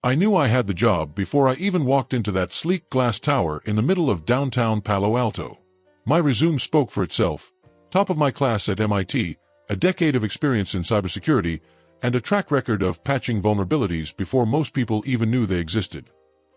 I knew I had the job before I even walked into that sleek glass tower in the middle of downtown Palo Alto. My resume spoke for itself. Top of my class at MIT, a decade of experience in cybersecurity, and a track record of patching vulnerabilities before most people even knew they existed.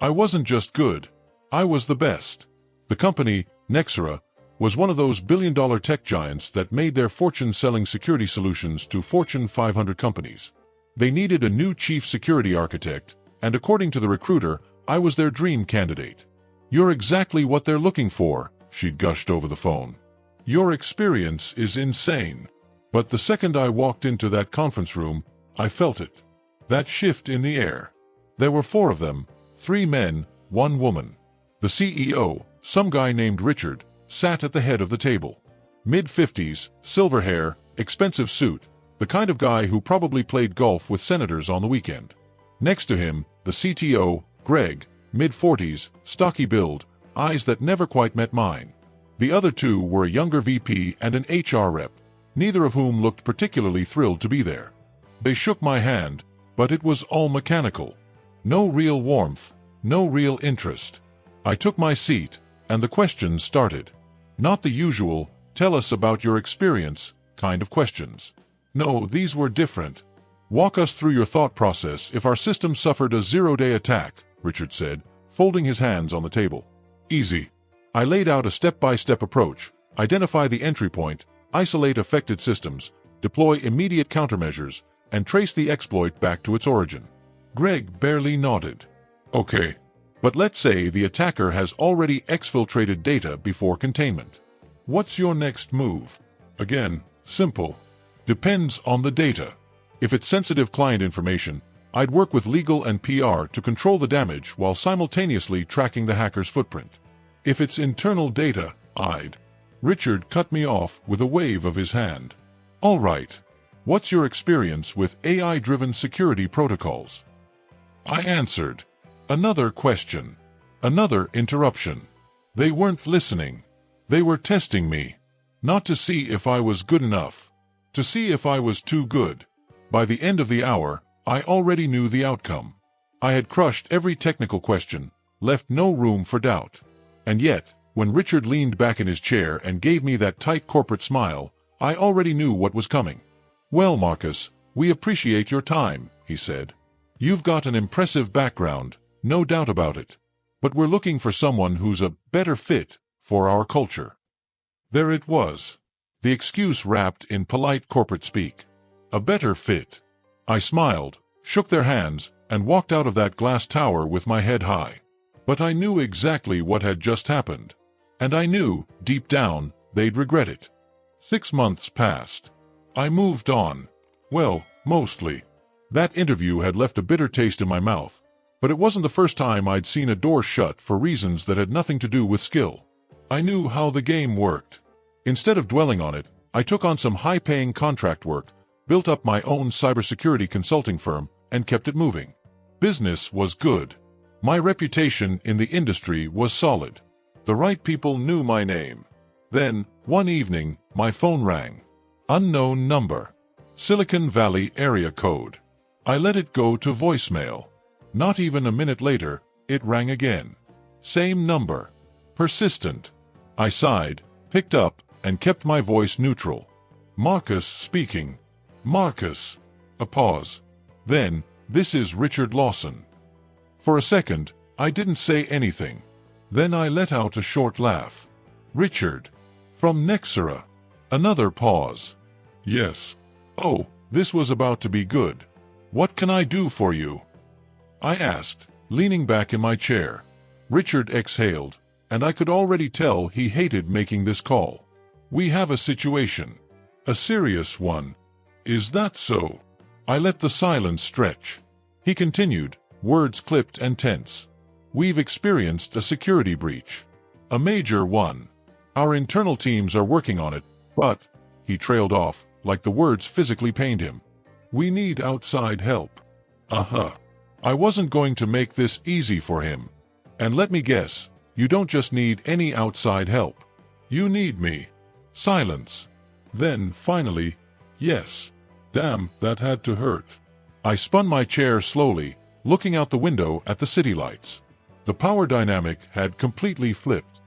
I wasn't just good. I was the best. The company, Nexora, was one of those billion-dollar tech giants that made their fortune selling security solutions to Fortune 500 companies. They needed a new chief security architect, and according to the recruiter, I was their dream candidate. "You're exactly what they're looking for," she'd gushed over the phone. "Your experience is insane." But the second I walked into that conference room, I felt it. That shift in the air. There were 4 of them, 3 men, 1 woman. The CEO, some guy named Richard, sat at the head of the table. Mid-50s, silver hair, expensive suit, the kind of guy who probably played golf with senators on the weekend. Next to him, the CTO, Greg, mid-40s, stocky build, eyes that never quite met mine. The other 2 were a younger VP and an HR rep, neither of whom looked particularly thrilled to be there. They shook my hand, but it was all mechanical. No real warmth, no real interest. I took my seat, and the questions started. Not the usual, "tell us about your experience," kind of questions. No, these were different. "Walk us through your thought process if our system suffered a zero-day attack," Richard said, folding his hands on the table. "Easy." I laid out a step-by-step approach: identify the entry point, isolate affected systems, deploy immediate countermeasures, and trace the exploit back to its origin. Greg barely nodded. "Okay. But let's say the attacker has already exfiltrated data before containment. What's your next move?" Again, simple. Depends on the data. If it's sensitive client information, I'd work with legal and PR to control the damage while simultaneously tracking the hacker's footprint. If it's internal data, I'd... Richard cut me off with a wave of his hand. "All right. What's your experience with AI-driven security protocols?" I answered. Another question. Another interruption. They weren't listening. They were testing me. Not to see if I was good enough. To see if I was too good. By the end of the hour, I already knew the outcome. I had crushed every technical question, left no room for doubt. And yet, when Richard leaned back in his chair and gave me that tight corporate smile, I already knew what was coming. "Well, Marcus, we appreciate your time," he said. "You've got an impressive background, no doubt about it. But we're looking for someone who's a better fit for our culture." There it was. The excuse wrapped in polite corporate speak. A better fit. I smiled, shook their hands, and walked out of that glass tower with my head high. But I knew exactly what had just happened. And I knew, deep down, they'd regret it. 6 months passed. I moved on. Well, mostly. That interview had left a bitter taste in my mouth, but it wasn't the first time I'd seen a door shut for reasons that had nothing to do with skill. I knew how the game worked. Instead of dwelling on it, I took on some high-paying contract work, built up my own cybersecurity consulting firm, and kept it moving. Business was good. My reputation in the industry was solid. The right people knew my name. Then, one evening, my phone rang. Unknown number. Silicon Valley area code. I let it go to voicemail. Not even a minute later, it rang again. Same number. Persistent. I sighed, picked up, and kept my voice neutral. "Marcus speaking." "Marcus." A pause. Then, "This is Richard Lawson." For a second, I didn't say anything. Then I let out a short laugh. "Richard. From Nexora." Another pause. "Yes." "Oh, this was about to be good. What can I do for you?" I asked, leaning back in my chair. Richard exhaled, and I could already tell he hated making this call. "We have a situation. A serious one." "Is that so?" I let the silence stretch. He continued, words clipped and tense. "We've experienced a security breach. A major one. Our internal teams are working on it, but..." He trailed off, like the words physically pained him. "We need outside help." I wasn't going to make this easy for him. "And let me guess, you don't just need any outside help. You need me." Silence. Then, finally, "Yes." Damn, that had to hurt. I spun my chair slowly, looking out the window at the city lights. The power dynamic had completely flipped.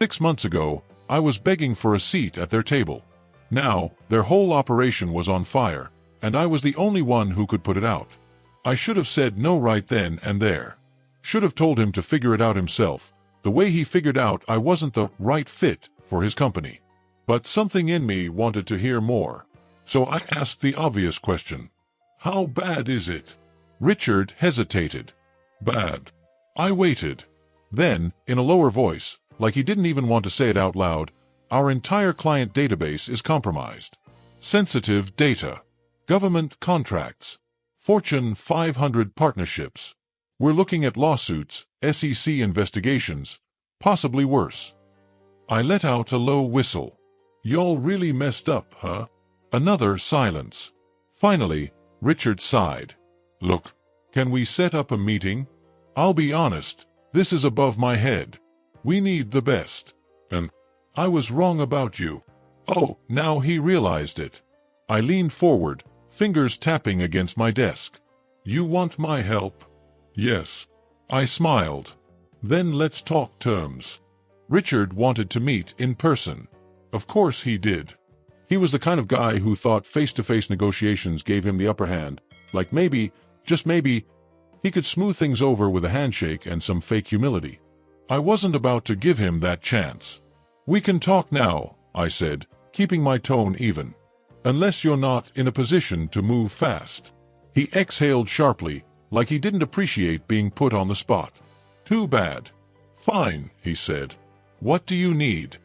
6 months ago, I was begging for a seat at their table. Now, their whole operation was on fire, and I was the only one who could put it out. I should have said no right then and there. Should have told him to figure it out himself, the way he figured out I wasn't the right fit for his company. But something in me wanted to hear more. So I asked the obvious question. How bad is it? Richard hesitated. Bad. I waited. Then, in a lower voice, like he didn't even want to say it out loud, our entire client database is compromised. Sensitive data. Government contracts. Fortune 500 partnerships. We're looking at lawsuits, SEC investigations, possibly worse. I let out a low whistle. Y'all really messed up, huh? Another silence. Finally, Richard sighed. Look, can we set up a meeting? I'll be honest, this is above my head. We need the best. And I was wrong about you. Oh, now he realized it. I leaned forward, fingers tapping against my desk. You want my help? Yes. I smiled. Then let's talk terms. Richard wanted to meet in person. Of course he did. He was the kind of guy who thought face-to-face negotiations gave him the upper hand, like maybe, just maybe, he could smooth things over with a handshake and some fake humility. I wasn't about to give him that chance. We can talk now, I said, keeping my tone even. Unless you're not in a position to move fast. He exhaled sharply, like he didn't appreciate being put on the spot. Too bad. Fine, he said. What do you need?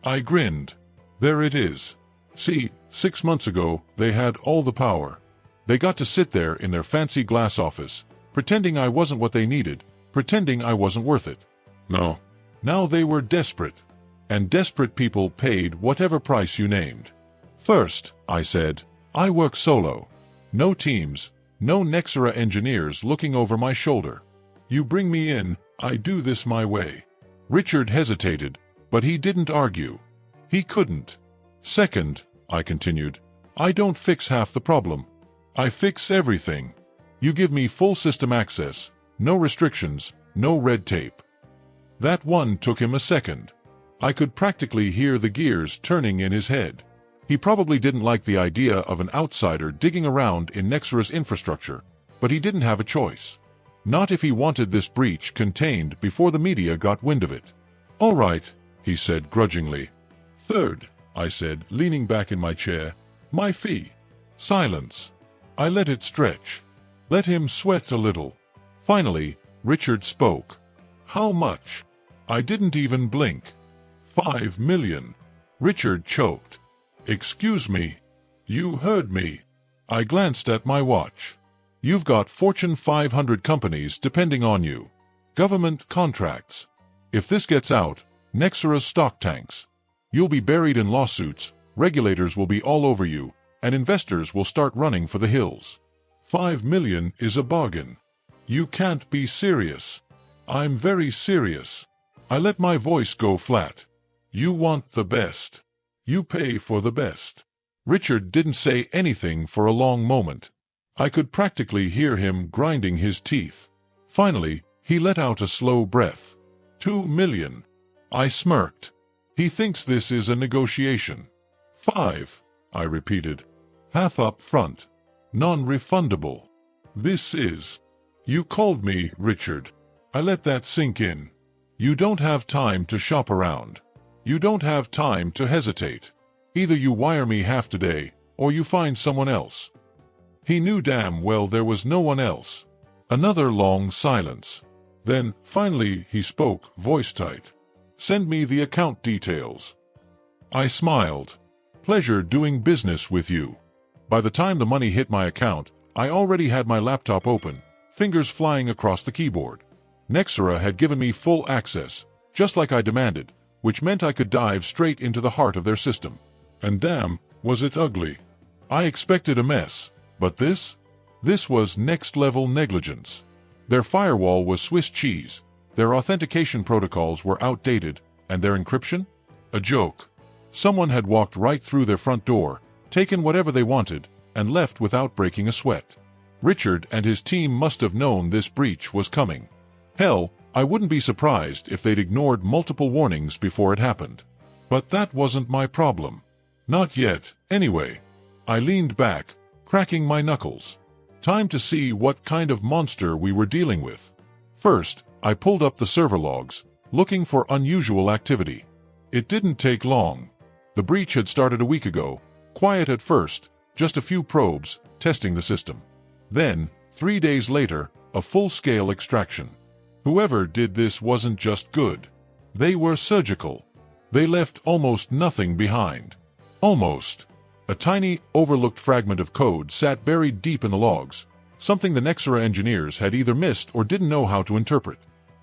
I grinned. There it is. See, 6 months ago, they had all the power. They got to sit there in their fancy glass office, pretending I wasn't what they needed, pretending I wasn't worth it. No. Now they were desperate. And desperate people paid whatever price you named. First, I said, I work solo. No teams, no Nexora engineers looking over my shoulder. You bring me in, I do this my way. Richard hesitated, but he didn't argue. He couldn't. Second, I continued, I don't fix half the problem. I fix everything. You give me full system access, no restrictions, no red tape. That one took him a second. I could practically hear the gears turning in his head. He probably didn't like the idea of an outsider digging around in Nexora's infrastructure, but he didn't have a choice. Not if he wanted this breach contained before the media got wind of it. All right, he said grudgingly. Third, I said, leaning back in my chair, my fee. Silence. I let it stretch. Let him sweat a little. Finally, Richard spoke. How much? I didn't even blink. 5 million. Richard choked. Excuse me. You heard me. I glanced at my watch. You've got Fortune 500 companies depending on you. Government contracts. If this gets out, Nexora's stock tanks. You'll be buried in lawsuits, regulators will be all over you, and investors will start running for the hills. 5 million is a bargain. You can't be serious. I'm very serious. I let my voice go flat. You want the best. You pay for the best. Richard didn't say anything for a long moment. I could practically hear him grinding his teeth. Finally, he let out a slow breath. 2 million. I smirked. He thinks this is a negotiation. 5, I repeated. Half up front. Non-refundable. This is. You called me, Richard. I let that sink in. You don't have time to shop around. You don't have time to hesitate. Either you wire me half today, or you find someone else. He knew damn well there was no one else. Another long silence. Then, finally, he spoke, voice tight. Send me the account details. I smiled. Pleasure doing business with you. By the time the money hit my account, I already had my laptop open, fingers flying across the keyboard. Nexora had given me full access, just like I demanded, which meant I could dive straight into the heart of their system. And damn, was it ugly. I expected a mess, but this was next-level negligence. Their firewall was Swiss cheese, their authentication protocols were outdated, and their encryption? A joke. Someone had walked right through their front door, taken whatever they wanted, and left without breaking a sweat. Richard and his team must have known this breach was coming. Hell, I wouldn't be surprised if they'd ignored multiple warnings before it happened. But that wasn't my problem. Not yet, anyway. I leaned back, cracking my knuckles. Time to see what kind of monster we were dealing with. First, I pulled up the server logs, looking for unusual activity. It didn't take long. The breach had started a week ago, quiet at first, just a few probes, testing the system. Then, 3 days later, a full-scale extraction. Whoever did this wasn't just good. They were surgical. They left almost nothing behind. Almost. A tiny, overlooked fragment of code sat buried deep in the logs, something the Nexora engineers had either missed or didn't know how to interpret.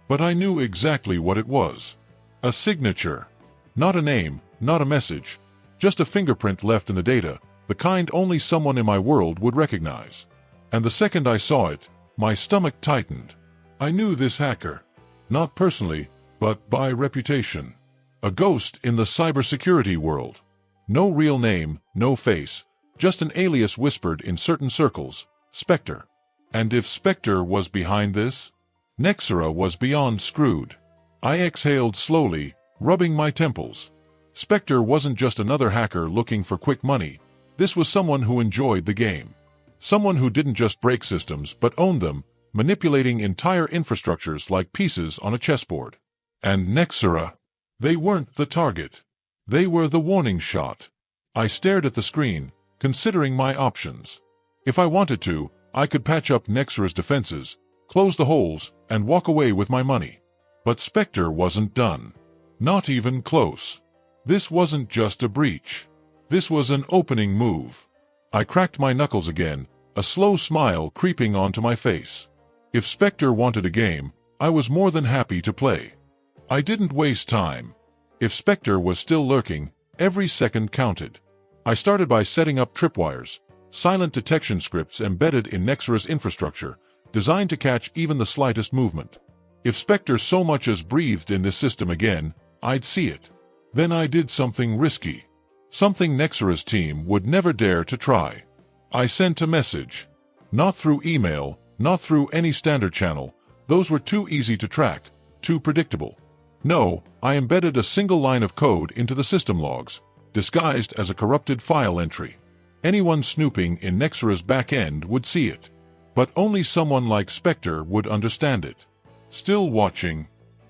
But I knew exactly what it was. A signature. Not a name, not a message, just a fingerprint left in the data, the kind only someone in my world would recognize. And the second I saw it, my stomach tightened. I knew this hacker. Not personally, but by reputation. A ghost in the cybersecurity world. No real name, no face, just an alias whispered in certain circles, Specter. And if Specter was behind this, Nexora was beyond screwed. I exhaled slowly, rubbing my temples. Specter wasn't just another hacker looking for quick money. This was someone who enjoyed the game. Someone who didn't just break systems but owned them, manipulating entire infrastructures like pieces on a chessboard. And Nexora, they weren't the target. They were the warning shot. I stared at the screen, considering my options. If I wanted to, I could patch up Nexora's defenses, close the holes, and walk away with my money. But Specter wasn't done. Not even close. This wasn't just a breach. This was an opening move. I cracked my knuckles again, a slow smile creeping onto my face. If Specter wanted a game, I was more than happy to play. I didn't waste time. If Specter was still lurking, every second counted. I started by setting up tripwires, silent detection scripts embedded in Nexora's infrastructure, designed to catch even the slightest movement. If Specter so much as breathed in this system again, I'd see it. Then I did something risky. Something Nexora's team would never dare to try. I sent a message. Not through email, not through any standard channel. Those were too easy to track, too predictable. No, I embedded a single line of code into the system logs, disguised as a corrupted file entry. Anyone snooping in Nexora's back end would see it. But only someone like Specter would understand it. Still watching,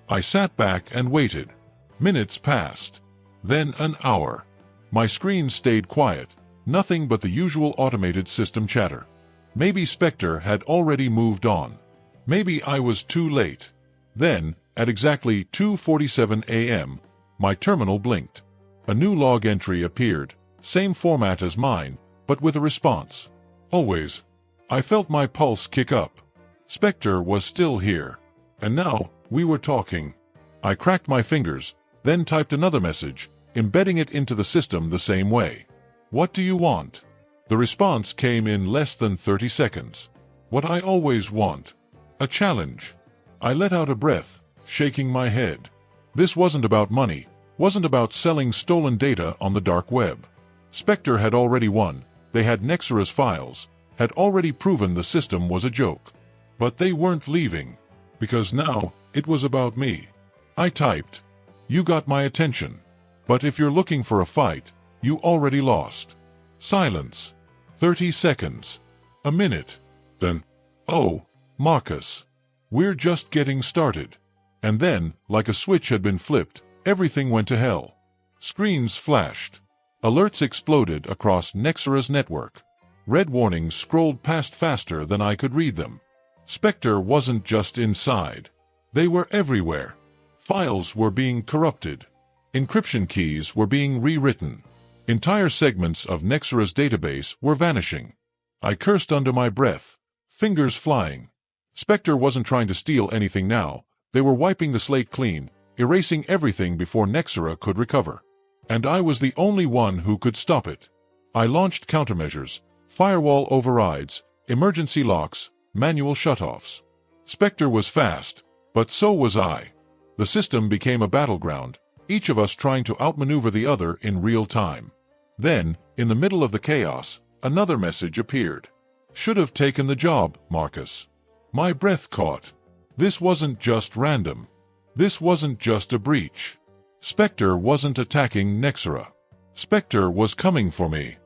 I sat back and waited. Minutes passed. Then an hour. My screen stayed quiet, nothing but the usual automated system chatter. Maybe Specter had already moved on. Maybe I was too late. Then, at exactly 2:47 a.m., my terminal blinked. A new log entry appeared, same format as mine, but with a response. Always. I felt my pulse kick up. Specter was still here. And now, we were talking. I cracked my fingers, then typed another message, embedding it into the system the same way. What do you want? The response came in less than 30 seconds. What I always want. A challenge. I let out a breath, shaking my head. This wasn't about money, wasn't about selling stolen data on the dark web. Specter had already won, they had Nexora's files, had already proven the system was a joke. But they weren't leaving, because now it was about me. I typed, "You got my attention. But if you're looking for a fight, you already lost." Silence. 30 seconds. A minute. Then, "Oh, Marcus. We're just getting started." And then, like a switch had been flipped, everything went to hell. Screens flashed. Alerts exploded across Nexora's network. Red warnings scrolled past faster than I could read them. Specter wasn't just inside. They were everywhere. Files were being corrupted. Encryption keys were being rewritten. Entire segments of Nexora's database were vanishing. I cursed under my breath, fingers flying. Specter wasn't trying to steal anything now. They were wiping the slate clean, erasing everything before Nexora could recover. And I was the only one who could stop it. I launched countermeasures, firewall overrides, emergency locks, manual shutoffs. Specter was fast, but so was I. The system became a battleground, each of us trying to outmaneuver the other in real time. Then, in the middle of the chaos, another message appeared. Should have taken the job, Marcus. My breath caught. This wasn't just random. This wasn't just a breach. Specter wasn't attacking Nexora. Specter was coming for me.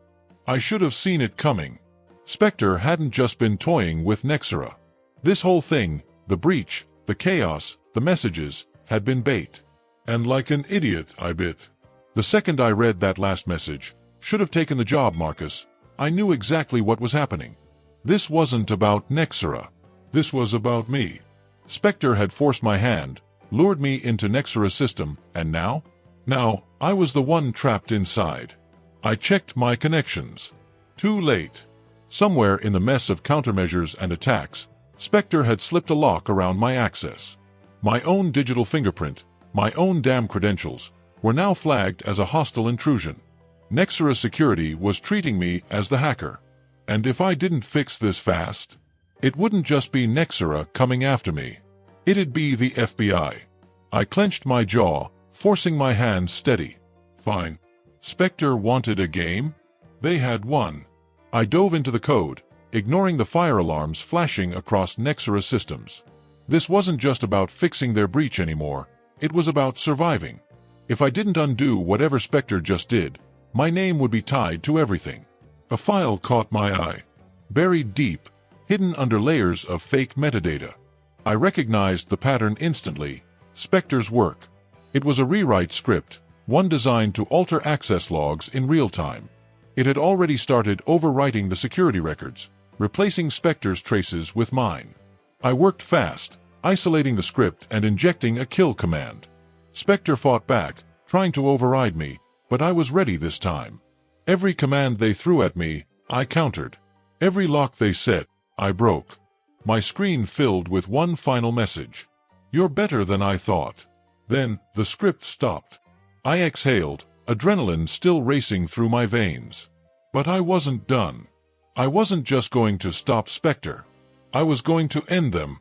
I should have seen it coming. Specter hadn't just been toying with Nexora. This whole thing, the breach, the chaos, the messages, had been bait. And like an idiot, I bit. The second I read that last message, should have taken the job, Marcus, I knew exactly what was happening. This wasn't about Nexora. This was about me. Specter had forced my hand, lured me into Nexora's system, and now? Now, I was the one trapped inside. I checked my connections. Too late. Somewhere in the mess of countermeasures and attacks, Specter had slipped a lock around my access. My own digital fingerprint, my own damn credentials, were now flagged as a hostile intrusion. Nexora security was treating me as the hacker. And if I didn't fix this fast, it wouldn't just be Nexora coming after me. It'd be the FBI. I clenched my jaw, forcing my hands steady. Fine. Specter wanted a game? They had one. I dove into the code, ignoring the fire alarms flashing across Nexora systems. This wasn't just about fixing their breach anymore, it was about surviving. If I didn't undo whatever Specter just did, my name would be tied to everything. A file caught my eye. Buried deep, hidden under layers of fake metadata. I recognized the pattern instantly. Specter's work. It was a rewrite script, one designed to alter access logs in real time. It had already started overwriting the security records, replacing Specter's traces with mine. I worked fast, isolating the script and injecting a kill command. Specter fought back, trying to override me, but I was ready this time. Every command they threw at me, I countered. Every lock they set, I broke. My screen filled with one final message. You're better than I thought. Then, the script stopped. I exhaled, adrenaline still racing through my veins. But I wasn't done. I wasn't just going to stop Specter. I was going to end them.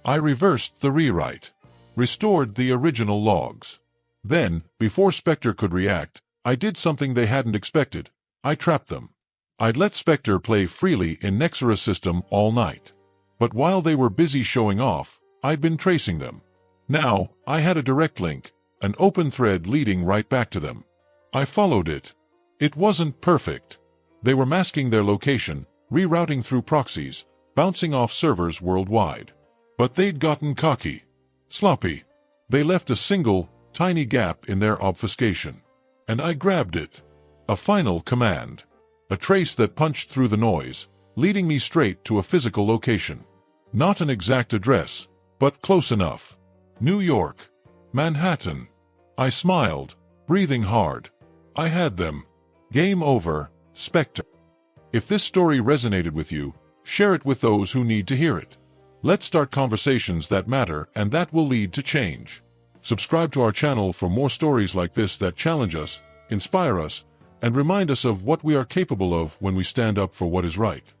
I reversed the rewrite. Restored the original logs. Then, before Specter could react, I did something they hadn't expected. I trapped them. I'd let Specter play freely in Nexora's system all night. But while they were busy showing off, I'd been tracing them. Now, I had a direct link, an open thread leading right back to them. I followed it. It wasn't perfect. They were masking their location, rerouting through proxies, bouncing off servers worldwide. But they'd gotten cocky. Sloppy. They left a single, tiny gap in their obfuscation. And I grabbed it. A final command. A trace that punched through the noise, leading me straight to a physical location. Not an exact address, but close enough. New York. Manhattan. I smiled, breathing hard. I had them. Game over, Specter. If this story resonated with you, share it with those who need to hear it. Let's start conversations that matter and that will lead to change. Subscribe to our channel for more stories like this that challenge us, inspire us, and remind us of what we are capable of when we stand up for what is right.